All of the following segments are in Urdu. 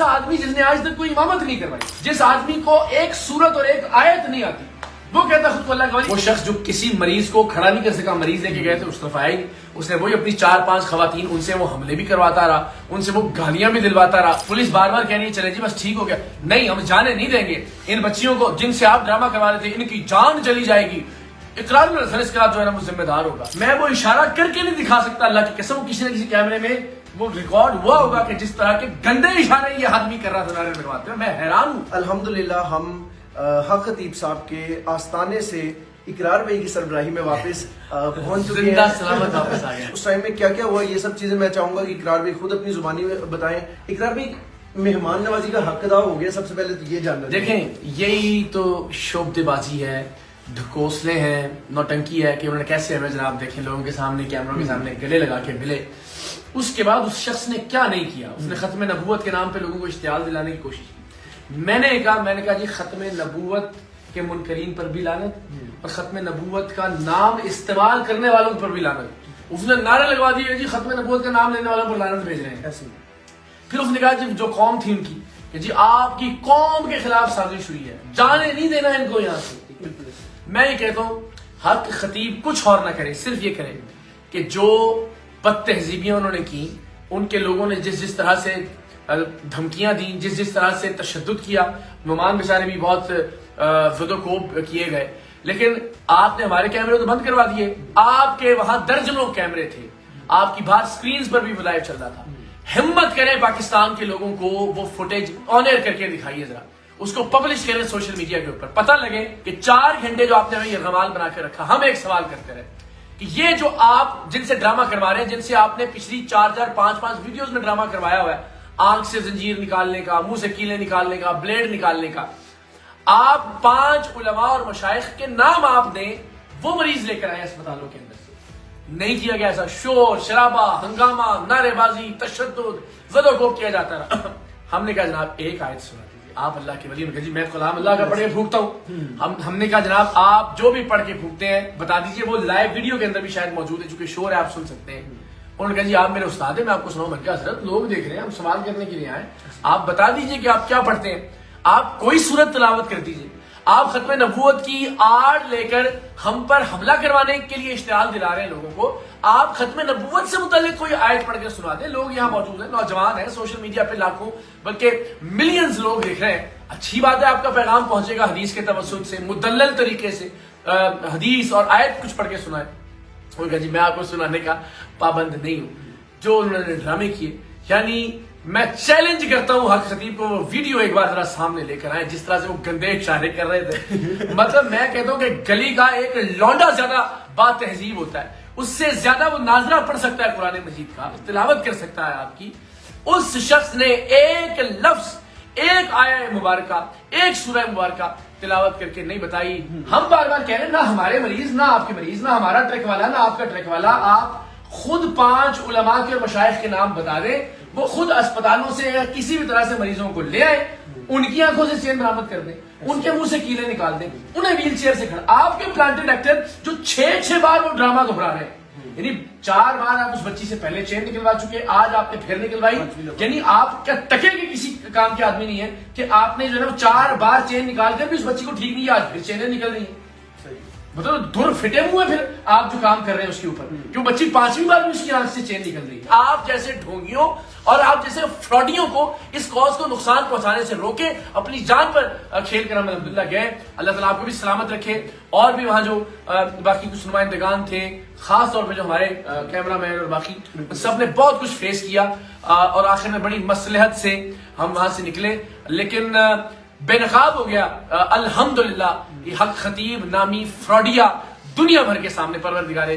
ایسا آدمی جس نے آج تک کوئی امامت نہیں کروائی, جس آدمی کو ایک سورت اور ایک آیت نہیں آتی, وہ کہتا خود کو اللہ کا ولی. وہ شخص جو کسی مریض کو کھڑا نہیں کر سکا, مریض لے کے گئے تھے اس طرف آیا ہی, اس نے وہی اپنی 4-5 خواتین, ان سے وہ حملے بھی کرواتا رہا, ان سے وہ گالیاں بھی دلواتا رہا. پولیس بار بار کہہ رہی ہے چلے جی بس ٹھیک ہو گیا, نہیں ہم جانے نہیں دیں گے ان بچیوں کو جن سے آپ ڈرامہ کروا رہے تھے, ان کی جان چلی جائے گی, اقرار میں اس کا جو ہے نا وہ ذمہ دار ہوگا. میں وہ اشارہ کر کے نہیں دکھا سکتا, اللہ کی قسم کسی نہ کسی کیمرے میں وہ ریکارڈ ہوا ہوگا کہ جس طرح کے گندے اشارے یہ آدمی کر رہا تھا نعرے لگواتے ہیں. میں حیران ہوں. الحمدللہ ہم حق خطیب صاحب کے آستانے سے اقرار بھائی کی سربراہی میں واپس پہنچ چکے ہیں, سلامت واپس آ گئے. اس ٹائم میں کیا کیا ہوا یہ سب چیزیں میں چاہوں گا کہ اقرار بھائی خود اپنی زبانی میں بتائیں. اقرار بھائی مہمان نوازی کا حق ادا ہو گیا, سب سے پہلے تو یہ جاننا. دیکھیں یہی تو شعبدے بازی ہے, ڈھکوسلے ہیں, نوٹنکی ہے کہ انہوں نے کیسے ہمیں جناب دیکھیں لوگوں کے سامنے کیمروں کے سامنے گلے لگا کے ملے. اس کے بعد اس شخص نے کیا نہیں کیا, اس نے ختم نبوت کے نام پہ لوگوں کو اشتعال دلانے کی کوشش کی. میں نے کہا جی ختم نبوت کے منکرین پر بھی لعنت اور ختم نبوت کا نام استعمال کرنے والوں پر بھی لعنت. اس نے نعرے لگوا دیے جی ختم نبوت کا نام لینے والوں پر لعنت بھیج رہے ہیں. پھر اس نے کہا جی جو قوم تھی ان کی کہ جی آپ کی قوم کے خلاف سازش ہوئی ہے, جانے نہیں دینا ان کو یہاں سے. میں یہ کہتا ہوں حق خطیب کچھ اور نہ کرے, صرف یہ کرے کہ جو بد تہذیبیاں انہوں نے کی, ان کے لوگوں نے جس طرح سے دھمکیاں دیں, جس طرح سے تشدد کیا, مہمان بیچارے بھی بہت زد و کوب کیے گئے, لیکن آپ نے ہمارے کیمرے تو بند کروا دیے. آپ کے وہاں درجنوں کیمرے تھے, آپ کی باہر سکرینز پر بھی لائیو چل رہا تھا. ہمت کریں پاکستان کے لوگوں کو وہ فوٹیج آن ایئر کر کے دکھائیے, ذرا اس کو پبلش کریں سوشل میڈیا کے اوپر. پتہ لگے کہ 4 گھنٹے جو آپ نے ہمیں یہ غمال بنا کے رکھا, ہم ایک سوال کرتے رہے کہ یہ جو آپ جن سے ڈرامہ کروا رہے ہیں, جن سے آپ نے پچھلی 4-5 ویڈیوز میں ڈرامہ کروایا ہوا ہے, آنکھ سے زنجیر نکالنے کا, منہ سے کیلیں نکالنے کا, بلیڈ نکالنے کا, آپ 5 علماء اور مشائخ کے نام آپ نے وہ مریض لے کر آئے اسپتالوں کے اندر سے. نہیں کیا گیا ایسا شور شرابہ, ہنگامہ, نعرے بازی, تشدد, زد و کوب کیا جاتا رہا. ہم نے کہا جناب ایک آیت سنا دیجیے, آپ اللہ کے ولی. جی میں کلام اللہ کا پڑھ کے پھونکتا ہوں. ہم نے کہا جناب آپ جو بھی پڑھ کے پھونکتے ہیں بتا دیجیے, وہ لائیو ویڈیو کے اندر بھی شاید موجود ہے, چونکہ شور ہے آپ سن سکتے ہیں. انہوں نے کہا جی آپ میرے استاد ہیں, میں آپ کو سناؤں. میں کہا حضرت لوگ دیکھ رہے ہیں, ہم سوال کرنے کے لیے آئے, آپ بتا دیجیے کہ آپ کیا پڑھتے ہیں. آپ کوئی سورت تلاوت کر دیجیے. آپ ختم نبوت کی آڑ لے کر ہم پر حملہ کروانے کے لیے اشتعال دلا رہے ہیں لوگوں کو. آپ ختم نبوت سے متعلق کوئی آیت پڑھ کے سنا دیں. لوگ یہاں موجود ہیں, نوجوان ہیں, سوشل میڈیا پہ لاکھوں بلکہ ملینز لوگ دیکھ رہے ہیں. اچھی بات ہے, آپ کا پیغام پہنچے گا حدیث کے توسط سے, مدلل طریقے سے حدیث اور آیت کچھ پڑھ کے سنائیں. انہوں نے کہا جی میں آپ کو سنانے کا پابند نہیں ہوں. جو انہوں نے ڈرامے کیے, یعنی میں چیلنج کرتا ہوں حق خطیب کو وہ ویڈیو ایک بار ذرا سامنے لے کر آئے, جس طرح سے وہ گندے اشارے کر رہے تھے. مطلب میں کہتا ہوں کہ گلی کا ایک لونڈا زیادہ با تہذیب ہوتا ہے, اس سے زیادہ وہ ناظرہ پڑھ سکتا ہے قرآن مجید کا, تلاوت کر سکتا ہے آپ کی. اس شخص نے ایک لفظ, ایک آیہ مبارکہ, ایک سورہ مبارکہ تلاوت کر کے نہیں بتائی. ہم بار بار کہہ رہے ہیں نہ ہمارے مریض, نہ آپ کے مریض, نہ ہمارا ٹرک والا, نہ آپ کا ٹرک والا. آپ خود 5 علماء کے مشائخ کے نام بتا دیں, وہ خود اسپتالوں سے یا کسی بھی طرح سے مریضوں کو لے آئے, ان کی آنکھوں سے چین برآمد کر دیں, ان کے منہ سے کیلیں نکال دیں, انہیں ویل چیئر سے کھڑا. آپ کے پلانٹڈ ایکٹر جو 6 بار وہ ڈرامہ دہرا رہے ہیں, یعنی 4 بار آپ اس بچی سے پہلے چین نکلوا چکے, آج آپ نے پھر نکلوائی. یعنی آپ کیا ٹکے کے کسی کام کے آدمی نہیں ہے کہ آپ نے جو ہے 4 بار چین نکال کر بھی اس بچی کو ٹھیک نہیں, آج پھر چینیں نکل رہی ہیں. مطلب دور فٹے ہوئے پھر آپ جو کام کر رہے ہیں اس کے اوپر, کیوں بچی 5ویں بار بھی اس کی آنکھ سے چین نکل رہی ہے. آپ جیسے ڈھونگیوں اور آپ جیسے فراڈیوں کو اس کاز کو نقصان پہنچانے سے روکے, اپنی جان پر کھیل کر ہم الحمدللہ گئے. اللہ تعالیٰ آپ کو بھی سلامت رکھے. اور بھی وہاں جو باقی کچھ نمائندگان تھے, خاص طور پہ جو ہمارے کیمرہ مین اور باقی سب نے بہت کچھ فیس کیا, اور آخر میں بڑی مصلحت سے ہم وہاں سے نکلے. لیکن بے نقاب ہو گیا الحمدللہ. یہ حق خطیب نامی فراڈیا دنیا بھر کے سامنے پروردگار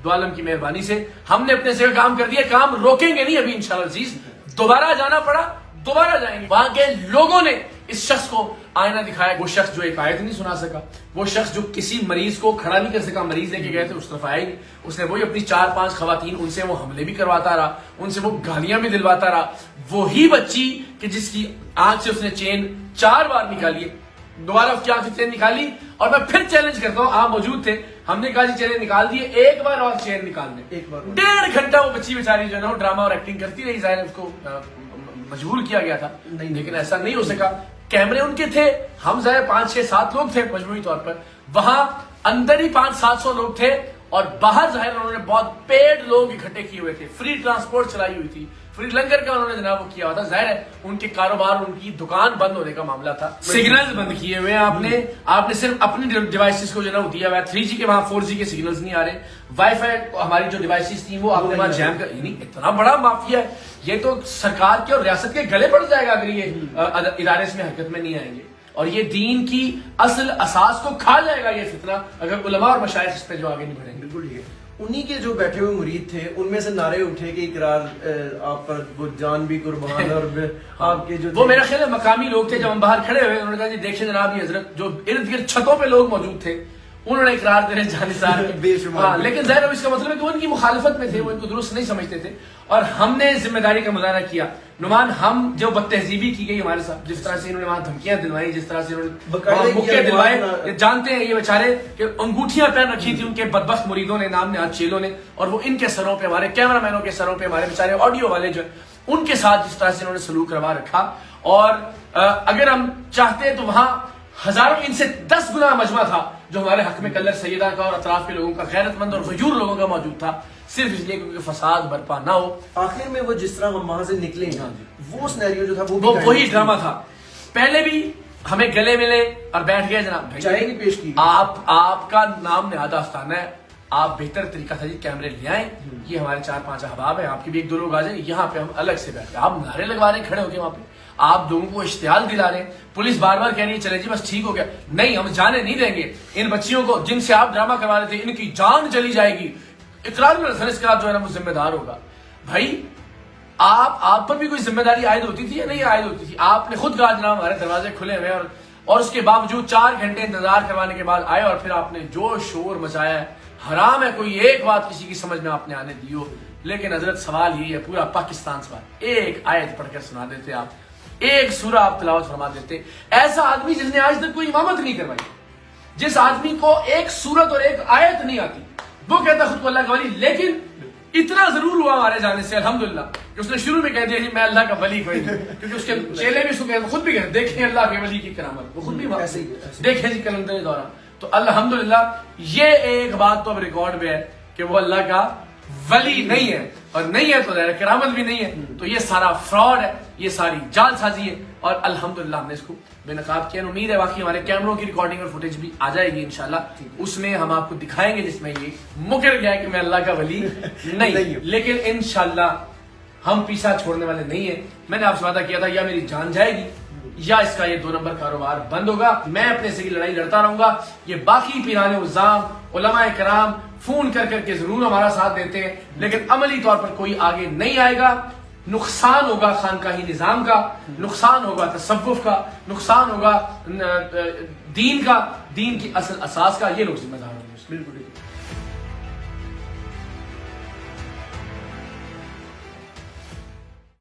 دو عالم کی مہربانی سے ہم نے اپنے سے کام کر دیا. کام روکیں گے نہیں ابھی انشاءاللہ عزیز. دوبارہ جانا پڑا دوبارہ جائیں گے. وہاں کے لوگوں نے اس شخص کو آئینہ دکھایا. وہ شخص جو ایک آیت نہیں سنا سکا, وہ شخص جو کسی مریض کو کھڑا نہیں کر سکا, مریض لے کے گئے تھے اس طرف آیا ہی, اس نے وہی اپنی 4-5 خواتین, ان سے وہ حملے بھی کرواتا رہا, ان سے وہ گالیاں بھی دلواتا رہا. وہی بچی کہ جس کی آنکھ سے اس نے چین 4 بار نکالی, دوبارہ اس کی آنکھ سے چین نکالی. اور میں پھر چیلنج کرتا ہوں, آپ موجود تھے, ہم نے کہا جی چین نکال دیے, ایک بار اور چین نکال دیں. 1.5 گھنٹہ وہ بچی بیچاری جو ہے نا ڈرامہ اور ایکٹنگ کرتی رہی. ظاہر اس کو مجبور کیا گیا تھا، لیکن ایسا نہیں ہو سکا. کیمرے ان کے تھے، ہم ظاہر 500-7 لوگ تھے مجموعی طور پر، وہاں اندر ہی 500-700 لوگ تھے، اور باہر ظاہر انہوں نے بہت پیڈ لوگ اکٹھے کیے ہوئے تھے، فری ٹرانسپورٹ چلائی ہوئی تھی، فری لنگر کا انہوں نے جناب وہ کیا ہوا تھا. ظاہر ہے ان کے کاروبار، ان کی دکان بند ہونے کا معاملہ تھا. سگنلز بند کیے ہوئے ہیں آپ نے صرف اپنی ڈیوائسز کو جو ہے نا دیا ہوا ہے. 3G کے وہاں 4G کے سگنلز نہیں آ رہے. وائی فائی ہماری جو ڈیوائسز تھیں وہ آپ نے وہاں جیم کر، یعنی اتنا بڑا مافیا ہے یہ، تو سرکار کے اور ریاست کے گلے پڑ جائے گا اگر یہ ادارے اس میں حرکت میں نہیں آئیں گے، اور یہ دین کی اصل اساس کو کھا جائے گا یہ فتنہ اگر علماء اور مشائخ اس پہ جو آگے نہیں بڑھیں گے. بالکل ٹھیک ہے. انہی کے جو بیٹھے ہوئے مرید تھے ان میں سے نعرے اٹھے کہ اقرار آپ پر وہ جان بھی قربان، اور آپ کے جو وہ میرا خیال ہے مقامی لوگ تھے جب ہم باہر کھڑے ہوئے، انہوں نے کہا جی دیکھیں جناب یہ حضرت، جو ارد گرد چھتوں پہ لوگ موجود تھے انہوں نے اقرار دے جانثار بے شمار. لیکن ظاہر اس کا مطلب ہے کہ وہ ان کی مخالفت میں تھے، وہ ان کو درست نہیں سمجھتے تھے، اور ہم نے ذمہ داری کا مظاہرہ کیا. نعمان ہم جو بد تہذیبی کی گئی ہمارے ساتھ، جس طرح سے انہوں نے وہاں دھمکیاں دلوائی، جس طرح سے انہوں نے وہاں مکے دلوائے، جانتے ہیں یہ بیچارے کہ انگوٹھیاں پہن رکھی تھی ان کے بدبخت مریدوں نے، نام نہاد چیلوں نے، اور وہ ان کے سروں پہ، ہمارے کیمرہ مینوں کے سروں پہ، ہمارے بیچارے آڈیو والے جو ان کے ساتھ جس طرح سے انہوں نے سلوک روا رکھا. اور اگر ہم چاہتے تو وہاں ہزاروں، ان سے 10 گنا مجمع تھا جو ہمارے حق میں کلر سیدہ کا اور اطراف کے لوگوں کا، غیرت مند اور غیور لوگوں کا موجود تھا، صرف اس لیے کیونکہ فساد برپا نہ ہو. آخر میں وہ جس طرح ہم وہاں سے نکلے وہ سینیریو جو تھا وہ وہی ڈرامہ تھا. پہلے بھی ہمیں گلے ملے اور بیٹھ گئے جناب، چائے نہیں پیش کی. آپ کا نام نہاد آستانہ ہے، آپ بہتر طریقہ تھا جی کیمرے لے آئیں، یہ ہمارے 4-5 احباب ہیں، آپ کے بھی 1-2 لوگ آ جائیں، یہاں پہ ہم الگ سے بیٹھ گئے. آپ نعرے لگوا رہے ہیں کھڑے ہو کے وہاں پہ، آپ لوگوں کو اشتعال دلا رہے ہیں. پولیس بار بار کہہ رہی ہے چلے جی بس ٹھیک ہو گیا. نہیں، ہم جانے نہیں دیں گے. ان بچیوں کو جن سے آپ ڈرامہ کروا رہے تھے ان کی جان چلی جائے گی. اقرار میں اس کا جو ہے نا وہ ذمہ دار ہوگا. بھائی آپ پر بھی کوئی ذمہ داری عائد ہوتی تھی یا نہیں عائد ہوتی تھی؟ آپ نے خود کہا جناب ہمارے دروازے کھلے ہوئے، اور اس کے باوجود 4 گھنٹے انتظار کروانے کے بعد آئے، اور پھر آپ نے جو شور مچایا ہے. حرام ہے کوئی ایک بات کسی کی سمجھ میں آپ نے آنے دی ہو، لیکن حضرت سوال یہی ہے، پورا پاکستان سوال، ایک آیت پڑھ کر سنا دیتے آپ، ایک سورہ آپ تلاوت فرما دیتے. ایسا آدمی جس نے آج تک کوئی امامت نہیں کروائی، جس آدمی کو ایک سورت اور ایک آیت نہیں آتی، وہ کہتا خود کو اللہ کا ولی. لیکن اتنا ضرور ہوا ہمارے جانے سے الحمدللہ کہ اس نے شروع میں کہہ دیا جی میں اللہ کا ولی کوئی نہیں، کیونکہ اس کے چیلے بھی اس کو کہتے، خود بھی کہتے دیکھیں اللہ کے ولی کی کرامت، وہ خود بھی دیکھیں جی کلندر دورہ. تو الحمدللہ یہ ایک بات تو اب ریکارڈ میں ہے کہ وہ اللہ کا ولی نہیں ہے، اور نہیں ہے تو کرامت بھی نہیں ہے. تو یہ سارا فراڈ ہے، یہ ساری جال سازی ہے، اور الحمدللہ ہم نے اس کو بے نقاب کیا. امید ہے باقی ہمارے کیمروں کی ریکارڈنگ اور فوٹیج بھی آ جائے گی انشاءاللہ، اس میں ہم آپ کو دکھائیں گے جس میں یہ مکر گیا کہ میں اللہ کا ولی نہیں. لیکن انشاءاللہ ہم پیچھا چھوڑنے والے نہیں ہیں. میں نے آپ سے وعدہ کیا تھا یا میری جان جائے گی یا اس کا یہ 2 نمبر کاروبار بند ہوگا. میں اپنے سے کی لڑائی لڑتا رہوں گا. یہ باقی پیران عظام علماء کرام فون کر کر کے ضرور ہمارا ساتھ دیتے ہیں، لیکن عملی طور پر کوئی آگے نہیں آئے گا. نقصان ہوگا خانقاہی نظام کا، نقصان ہوگا تصوف کا، نقصان ہوگا دین کا، دین کی اصل اساس کا. یہ لوگ ذمہ دار ہوں گے. بالکل.